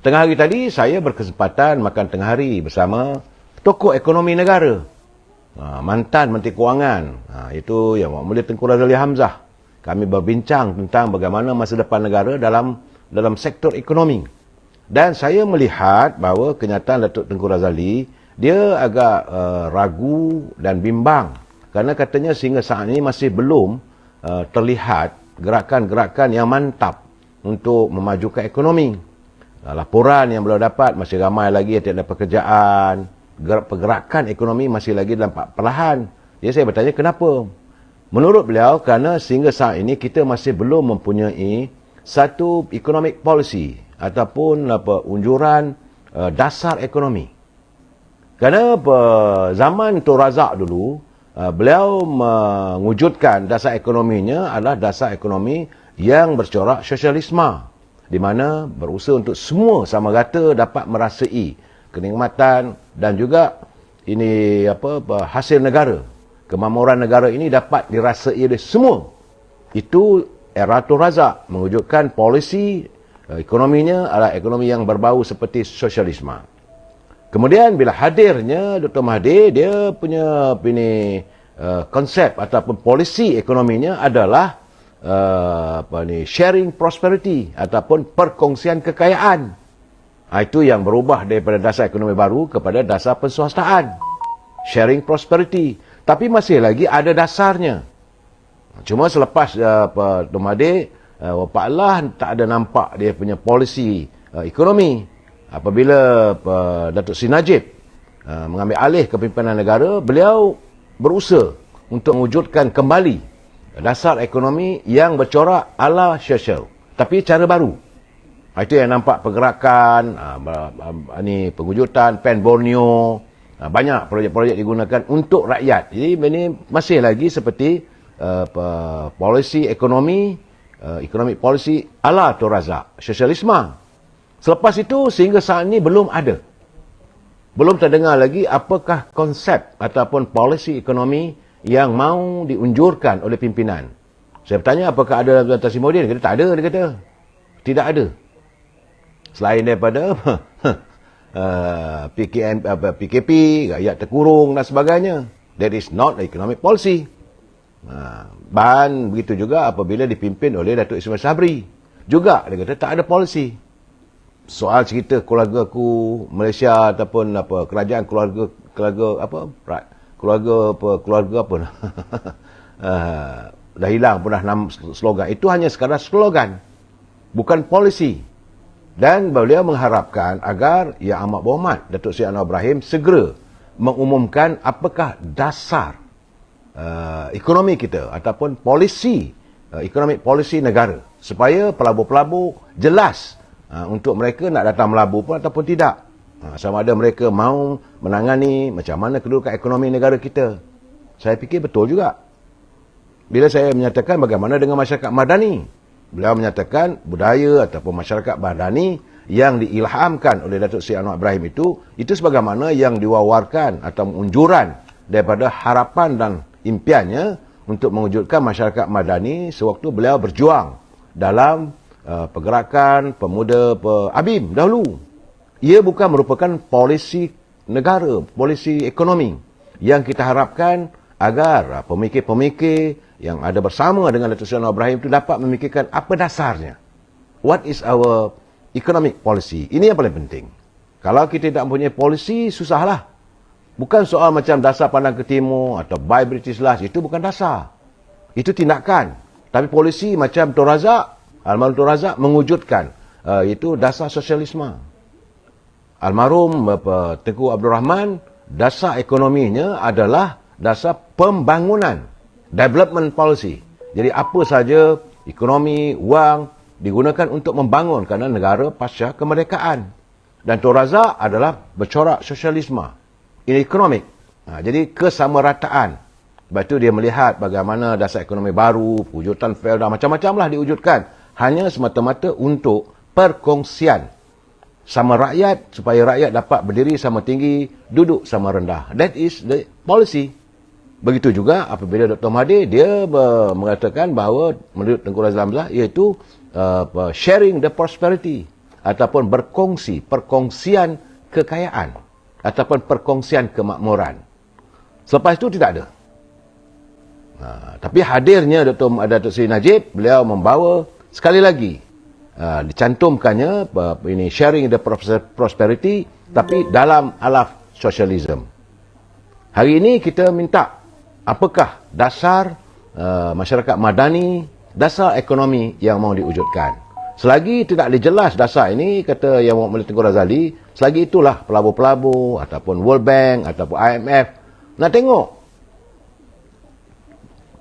Tengah hari tadi, saya berkesempatan makan tengah hari bersama tokoh ekonomi negara. Mantan Menteri Kewangan, itu Yang Mulia Tengku Razali Hamzah. Kami berbincang tentang bagaimana masa depan negara dalam sektor ekonomi. Dan saya melihat bahawa kenyataan Datuk Tengku Razali, dia agak ragu dan bimbang. Kerana katanya sehingga saat ini masih belum terlihat gerakan-gerakan yang mantap untuk memajukan ekonomi. Laporan yang beliau dapat, masih ramai lagi yang tidak ada pekerjaan. Pergerakan ekonomi masih lagi dalam perlahan. Jadi saya bertanya kenapa? Menurut beliau, kerana sehingga saat ini kita masih belum mempunyai satu economic policy ataupun unjuran dasar ekonomi. Kerana zaman Tun Razak dulu, beliau mewujudkan dasar ekonominya adalah dasar ekonomi yang bercorak sosialisme, di mana berusaha untuk semua sama rata dapat merasai kenikmatan dan juga hasil negara. Kemakmuran negara ini dapat dirasai oleh semua. Itu era Tun Razak mewujudkan polisi ekonominya adalah ekonomi yang berbau seperti sosialisme. Kemudian bila hadirnya Dr. Mahathir, dia punya konsep ataupun polisi ekonominya adalah sharing prosperity ataupun perkongsian kekayaan. Itu yang berubah daripada dasar ekonomi baru kepada dasar penswastaan. Sharing prosperity. Tapi masih lagi ada dasarnya. Cuma selepas Dr. Mahathir Pak Allah tak ada nampak dia punya polisi ekonomi. Apabila Datuk Seri Najib mengambil alih kepimpinan negara, beliau berusaha untuk mewujudkan kembali dasar ekonomi yang bercorak ala sosial, tapi cara baru. Itu yang nampak pergerakan, pengujutan, PEN Borneo, banyak projek-projek digunakan untuk rakyat. Jadi ini masih lagi seperti polisi ekonomi, economic policy ala Tun Razak, sosialisme. Selepas itu, sehingga saat ini belum ada. Belum terdengar lagi apakah konsep ataupun polisi ekonomi yang mau diunjurkan oleh pimpinan. Saya bertanya apakah ada dalam Tan Sri Muhyiddin? Dia kata tak ada, dia kata. Tidak ada. Selain daripada PKP, rakyat terkurung dan sebagainya. That is not economic policy. Dan begitu juga apabila dipimpin oleh Datuk Ismail Sabri. Juga dia kata tak ada polisi. Soal cerita keluarga aku Malaysia ataupun kerajaan keluarga dah hilang pun dah 6 slogan. Itu hanya sekadar slogan, bukan polisi. Dan beliau mengharapkan agar Yang Amat Berhormat Datuk Seri Anwar Ibrahim segera mengumumkan apakah dasar ekonomi kita ataupun polisi economic policy negara, supaya pelabur-pelabur jelas untuk mereka nak datang melabur pun ataupun tidak. Sama ada mereka mau menangani macam mana kedudukan ekonomi negara kita. Saya fikir betul juga. Bila saya menyatakan bagaimana dengan masyarakat madani, beliau menyatakan budaya ataupun masyarakat madani yang diilhamkan oleh Datuk Seri Anwar Ibrahim itu sebagaimana yang diwawarkan atau unjuran daripada harapan dan impiannya untuk mewujudkan masyarakat madani sewaktu beliau berjuang dalam pergerakan pemuda ABIM dahulu. Ia bukan merupakan polisi negara, polisi ekonomi yang kita harapkan agar pemikir-pemikir yang ada bersama dengan Datuk Seri Anwar Ibrahim itu dapat memikirkan apa dasarnya. What is our economic policy? Ini yang paling penting. Kalau kita tidak mempunyai polisi, susahlah. Bukan soal macam dasar pandang ke timur atau buy British last, itu bukan dasar. Itu tindakan. Tapi polisi macam Tun Razak, almarhum Tun Razak mewujudkan itu dasar sosialisme. Almarhum Tengku Abdul Rahman, dasar ekonominya adalah dasar pembangunan, development policy. Jadi apa saja ekonomi, wang digunakan untuk membangun kerana negara pasca kemerdekaan. Dan Tun Razak adalah bercorak sosialisme, in economic. Jadi kesamarataan. Sebab itu dia melihat bagaimana dasar ekonomi baru, wujudan feodal, macam-macam lah diwujudkan. Hanya semata-mata untuk perkongsian sama rakyat, supaya rakyat dapat berdiri sama tinggi, duduk sama rendah. That is the policy. Begitu juga apabila Dr. Mahathir, dia mengatakan bahawa menurut Tengku Razali Hamzah, iaitu sharing the prosperity. ataupun perkongsian kekayaan ataupun perkongsian kemakmuran. Selepas itu tidak ada. Tapi hadirnya Datuk Seri Najib, beliau membawa sekali lagi dicantumkannya ini sharing the prosperity, tapi dalam alaf sosialisme. Hari ini kita minta apakah dasar masyarakat madani, dasar ekonomi yang mau diwujudkan. Selagi tidak dijelas dasar ini, kata Yang Muhammad Tengku Razali, selagi itulah pelabur-pelabur ataupun World Bank ataupun IMF nak tengok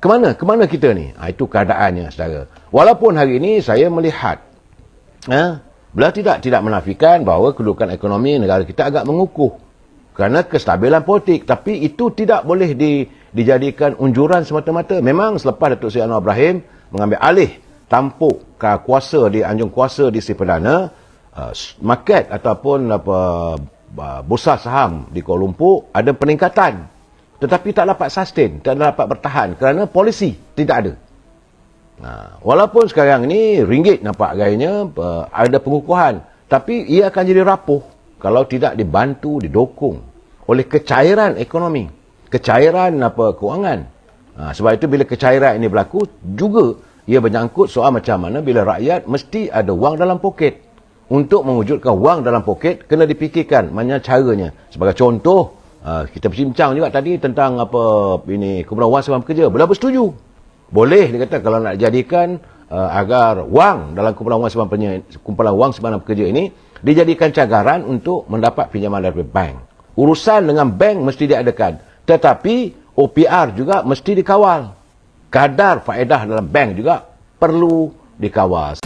kemana kita ni. Itu keadaannya, saudara. Walaupun hari ini saya melihat beliau tidak menafikan bahawa kedudukan ekonomi negara kita agak mengukuh kerana kestabilan politik, tapi itu tidak boleh dijadikan unjuran semata-mata. Memang selepas Datuk Seri Anwar Ibrahim mengambil alih tampuk kuasa di anjung kuasa di Sri Perdana, market ataupun bursa saham di Kuala Lumpur ada peningkatan, tetapi tak dapat sustain, tak dapat bertahan kerana polisi tidak ada. Walaupun sekarang ni ringgit nampak gayanya ada pengukuhan, tapi ia akan jadi rapuh kalau tidak dibantu, didukung oleh kecairan ekonomi, kecairan kewangan. Sebab itu bila kecairan ini berlaku, juga ia menyangkut soal macam mana bila rakyat mesti ada wang dalam poket. Untuk mewujudkan wang dalam poket, kena dipikirkan mana caranya. Sebagai contoh, kita berbincang juga tadi tentang kumpulan wang simpan pekerja. Beliau bersetuju. Boleh dikata kalau nak jadikan agar wang dalam kumpulan wang simpanan pekerja ini dijadikan cagaran untuk mendapat pinjaman dari bank. Urusan dengan bank mesti diadakan, tetapi OPR juga mesti dikawal. Kadar faedah dalam bank juga perlu dikawal.